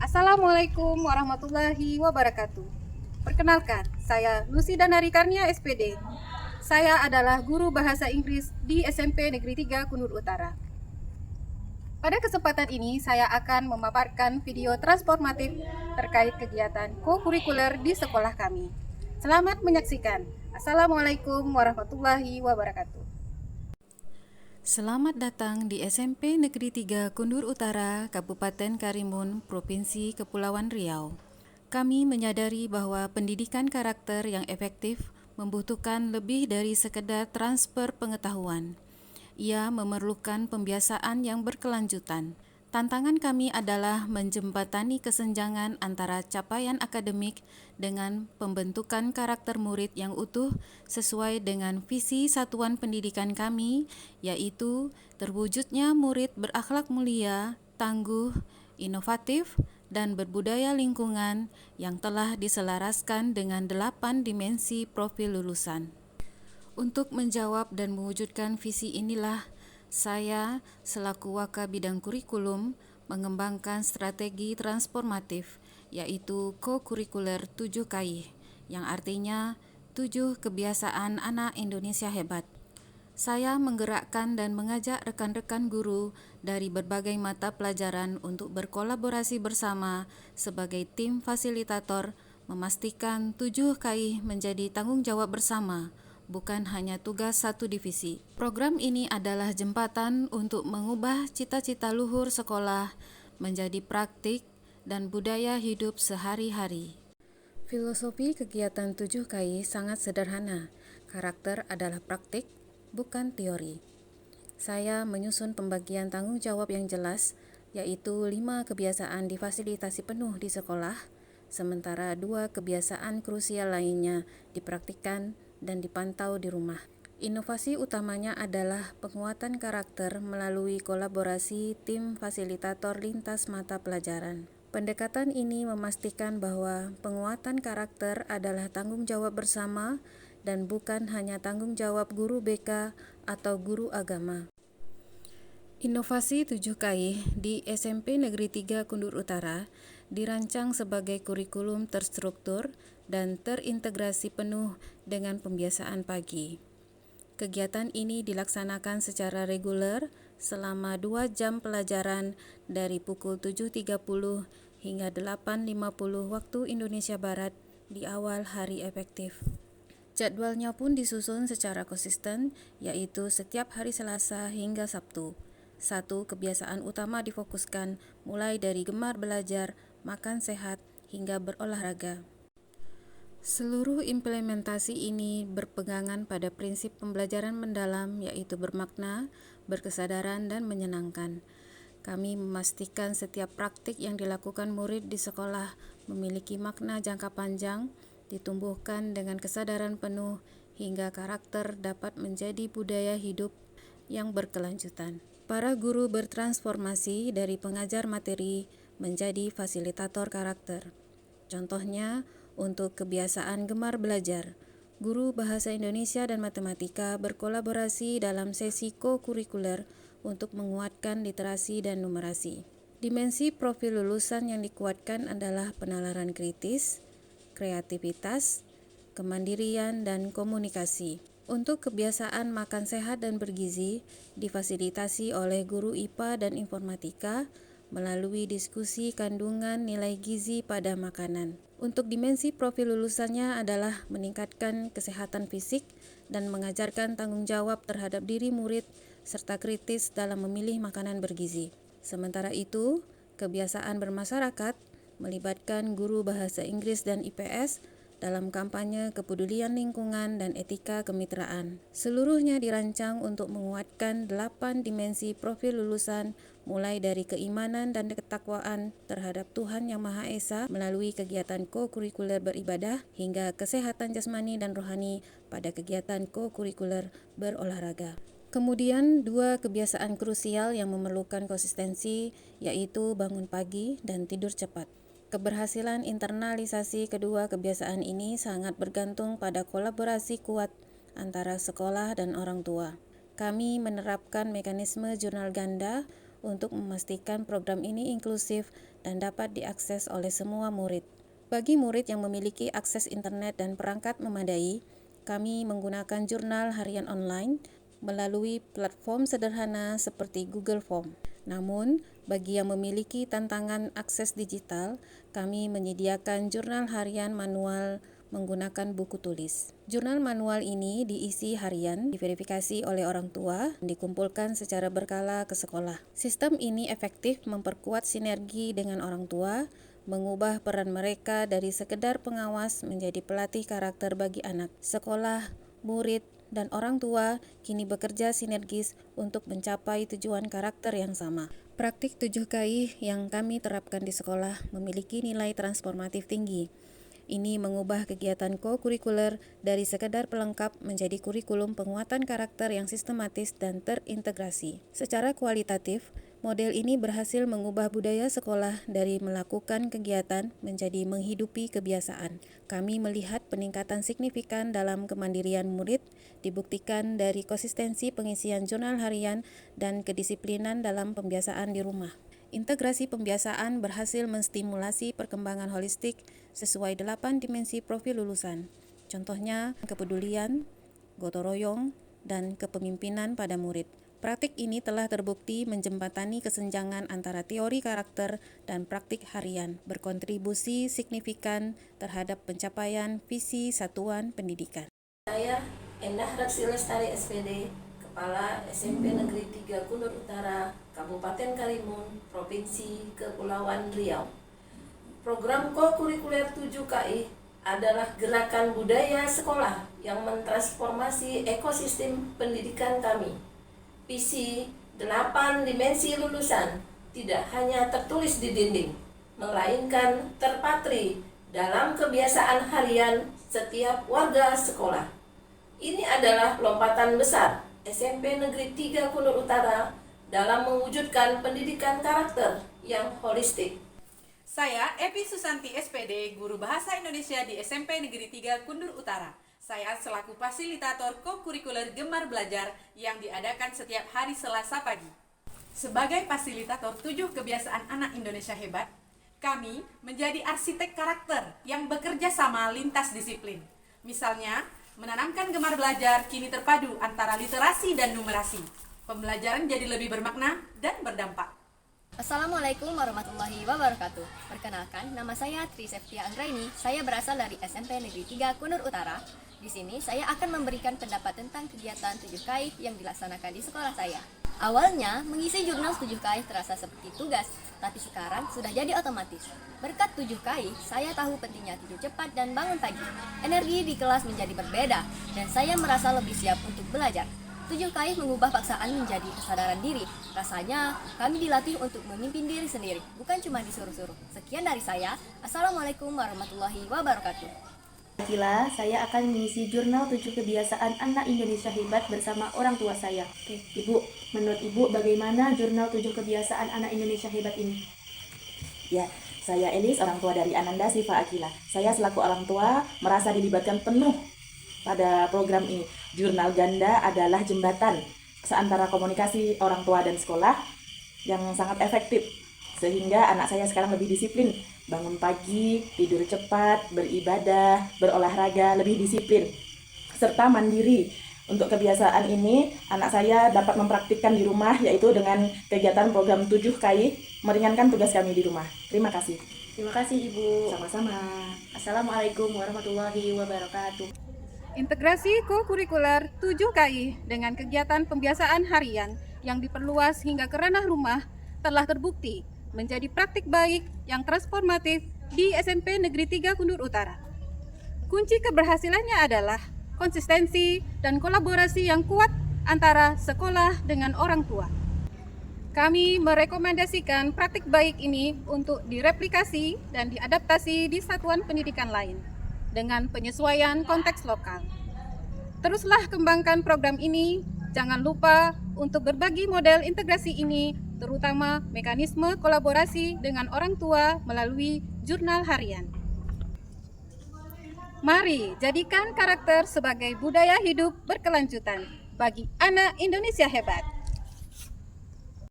Assalamualaikum warahmatullahi wabarakatuh. Perkenalkan, saya Lucy Danari Karnia SPD. Saya adalah guru bahasa Inggris di SMP Negeri 3 Kunur Utara. Pada kesempatan ini, saya akan memaparkan video transformatif terkait kegiatan co-kurikuler di sekolah kami. Selamat menyaksikan. Assalamualaikum warahmatullahi wabarakatuh. Selamat datang di SMP Negeri 3 Kundur Utara, Kabupaten Karimun, Provinsi Kepulauan Riau. Kami menyadari bahwa pendidikan karakter yang efektif membutuhkan lebih dari sekedar transfer pengetahuan. Ia memerlukan pembiasaan yang berkelanjutan. Tantangan kami adalah menjembatani kesenjangan antara capaian akademik dengan pembentukan karakter murid yang utuh sesuai dengan visi satuan pendidikan kami, yaitu terwujudnya murid berakhlak mulia, tangguh, inovatif, dan berbudaya lingkungan yang telah diselaraskan dengan 8 dimensi profil lulusan. Untuk menjawab dan mewujudkan visi inilah saya selaku Waka Bidang Kurikulum mengembangkan strategi transformatif, yaitu co-kurikuler 7KI, yang artinya 7 kebiasaan anak Indonesia hebat. Saya menggerakkan dan mengajak rekan-rekan guru dari berbagai mata pelajaran untuk berkolaborasi bersama sebagai tim fasilitator, memastikan 7KI menjadi tanggung jawab bersama, bukan hanya tugas satu divisi. Program ini adalah jembatan untuk mengubah cita-cita luhur sekolah menjadi praktik dan budaya hidup sehari-hari. Filosofi kegiatan 7KI sangat sederhana. Karakter adalah praktik, bukan teori. Saya menyusun pembagian tanggung jawab yang jelas, yaitu 5 kebiasaan difasilitasi penuh di sekolah, sementara 2 kebiasaan krusial lainnya dipraktikkan dan dipantau di rumah. Inovasi utamanya adalah penguatan karakter melalui kolaborasi tim fasilitator lintas mata pelajaran. Pendekatan ini memastikan bahwa penguatan karakter adalah tanggung jawab bersama dan bukan hanya tanggung jawab guru BK atau guru agama. Inovasi 7KI di SMP Negeri 3 Kundur Utara dirancang sebagai kurikulum terstruktur dan terintegrasi penuh dengan pembiasaan pagi. Kegiatan ini dilaksanakan secara reguler selama 2 jam pelajaran dari pukul 7.30 hingga 8.50 waktu Indonesia Barat di awal hari efektif. Jadwalnya pun disusun secara konsisten, yaitu setiap hari Selasa hingga Sabtu. 1 kebiasaan utama difokuskan mulai dari gemar belajar, makan sehat, hingga berolahraga. Seluruh implementasi ini berpegangan pada prinsip pembelajaran mendalam, yaitu bermakna, berkesadaran, dan menyenangkan. Kami memastikan setiap praktik yang dilakukan murid di sekolah memiliki makna jangka panjang, ditumbuhkan dengan kesadaran penuh, hingga karakter dapat menjadi budaya hidup yang berkelanjutan. Para guru bertransformasi dari pengajar materi menjadi fasilitator karakter. Contohnya, untuk kebiasaan gemar belajar, guru bahasa Indonesia dan matematika berkolaborasi dalam sesi co-kurikuler untuk menguatkan literasi dan numerasi. Dimensi profil lulusan yang dikuatkan adalah penalaran kritis, kreativitas, kemandirian, dan komunikasi. Untuk kebiasaan makan sehat dan bergizi, difasilitasi oleh guru IPA dan informatika melalui diskusi kandungan nilai gizi pada makanan. Untuk dimensi profil lulusannya adalah meningkatkan kesehatan fisik dan mengajarkan tanggung jawab terhadap diri murid serta kritis dalam memilih makanan bergizi. Sementara itu, kebiasaan bermasyarakat melibatkan guru bahasa Inggris dan IPS dalam kampanye kepedulian lingkungan dan etika kemitraan. Seluruhnya dirancang untuk menguatkan 8 dimensi profil lulusan, mulai dari keimanan dan ketakwaan terhadap Tuhan Yang Maha Esa melalui kegiatan co-kurikuler beribadah, hingga kesehatan jasmani dan rohani pada kegiatan co-kurikuler berolahraga. Kemudian 2 kebiasaan krusial yang memerlukan konsistensi, yaitu bangun pagi dan tidur cepat. Keberhasilan internalisasi kedua kebiasaan ini sangat bergantung pada kolaborasi kuat antara sekolah dan orang tua. Kami menerapkan mekanisme jurnal ganda untuk memastikan program ini inklusif dan dapat diakses oleh semua murid. Bagi murid yang memiliki akses internet dan perangkat memadai, kami menggunakan jurnal harian online melalui platform sederhana seperti Google Form. Namun, bagi yang memiliki tantangan akses digital, kami menyediakan jurnal harian manual menggunakan buku tulis. Jurnal manual ini diisi harian, diverifikasi oleh orang tua, dan dikumpulkan secara berkala ke sekolah. Sistem ini efektif memperkuat sinergi dengan orang tua, mengubah peran mereka dari sekedar pengawas menjadi pelatih karakter bagi anak. Sekolah, murid, dan orang tua kini bekerja sinergis untuk mencapai tujuan karakter yang sama. Praktik 7KI yang kami terapkan di sekolah memiliki nilai transformatif tinggi. Ini mengubah kegiatan ko-kurikuler dari sekedar pelengkap menjadi kurikulum penguatan karakter yang sistematis dan terintegrasi. Secara kualitatif, model ini berhasil mengubah budaya sekolah dari melakukan kegiatan menjadi menghidupi kebiasaan. Kami melihat peningkatan signifikan dalam kemandirian murid, dibuktikan dari konsistensi pengisian jurnal harian dan kedisiplinan dalam pembiasaan di rumah. Integrasi pembiasaan berhasil menstimulasi perkembangan holistik sesuai 8 dimensi profil lulusan. Contohnya, kepedulian, gotong royong, dan kepemimpinan pada murid. Praktik ini telah terbukti menjembatani kesenjangan antara teori karakter dan praktik harian, berkontribusi signifikan terhadap pencapaian visi satuan pendidikan. Saya Endah Raksi Lestari SPD, Kepala SMP Negeri 3 Kunur Utara, Kabupaten Karimun, Provinsi Kepulauan Riau. Program ko-kurikuler 7KI adalah gerakan budaya sekolah yang mentransformasi ekosistem pendidikan kami. Visi 8 dimensi lulusan tidak hanya tertulis di dinding, melainkan terpatri dalam kebiasaan harian setiap warga sekolah. Ini adalah lompatan besar SMP Negeri 3 Kunur Utara dalam mewujudkan pendidikan karakter yang holistik. Saya Epi Susanti SPD, Guru Bahasa Indonesia di SMP Negeri 3 Kundur Utara. Saya selaku fasilitator ko-kurikuler Gemar Belajar yang diadakan setiap hari Selasa pagi. Sebagai fasilitator 7 kebiasaan anak Indonesia hebat, kami menjadi arsitek karakter yang bekerja sama lintas disiplin. Misalnya, menanamkan Gemar Belajar kini terpadu antara literasi dan numerasi. Pembelajaran jadi lebih bermakna dan berdampak. Assalamualaikum warahmatullahi wabarakatuh. Perkenalkan, nama saya Tri Septia Anggraini. Saya berasal dari SMP Negeri 3 Kunur Utara. Di sini saya akan memberikan pendapat tentang kegiatan 7KI yang dilaksanakan di sekolah saya. Awalnya, mengisi jurnal 7KI terasa seperti tugas, tapi sekarang sudah jadi otomatis. Berkat 7KI, saya tahu pentingnya tidur cepat dan bangun pagi. Energi di kelas menjadi berbeda, dan saya merasa lebih siap untuk belajar. 7KI mengubah paksaan menjadi kesadaran diri. Rasanya, kami dilatih untuk memimpin diri sendiri, bukan cuma disuruh-suruh. Sekian dari saya. Assalamualaikum warahmatullahi wabarakatuh. Akila, saya akan mengisi jurnal 7 kebiasaan anak Indonesia hebat bersama orang tua saya. Oke, Ibu, menurut Ibu bagaimana jurnal 7 kebiasaan anak Indonesia hebat ini? Ya, saya Elis, orang tua dari Ananda Siva Akila. Saya selaku orang tua merasa dilibatkan penuh pada program ini. Jurnal ganda adalah jembatan seantara komunikasi orang tua dan sekolah yang sangat efektif, sehingga anak saya sekarang lebih disiplin, bangun pagi, tidur cepat, beribadah, berolahraga, lebih disiplin, serta mandiri. Untuk kebiasaan ini, anak saya dapat mempraktikkan di rumah, yaitu dengan kegiatan program 7KI, meringankan tugas kami di rumah. Terima kasih. Terima kasih Ibu. Sama-sama. Assalamualaikum warahmatullahi wabarakatuh. Integrasi ko-kurikuler 7KI dengan kegiatan pembiasaan harian yang diperluas hingga ke ranah rumah telah terbukti menjadi praktik baik yang transformatif di SMP Negeri 3 Kundur Utara. Kunci keberhasilannya adalah konsistensi dan kolaborasi yang kuat antara sekolah dengan orang tua. Kami merekomendasikan praktik baik ini untuk direplikasi dan diadaptasi di satuan pendidikan lain dengan penyesuaian konteks lokal. Teruslah kembangkan program ini, jangan lupa untuk berbagi model integrasi ini, terutama mekanisme kolaborasi dengan orang tua melalui jurnal harian. Mari jadikan karakter sebagai budaya hidup berkelanjutan bagi anak Indonesia hebat.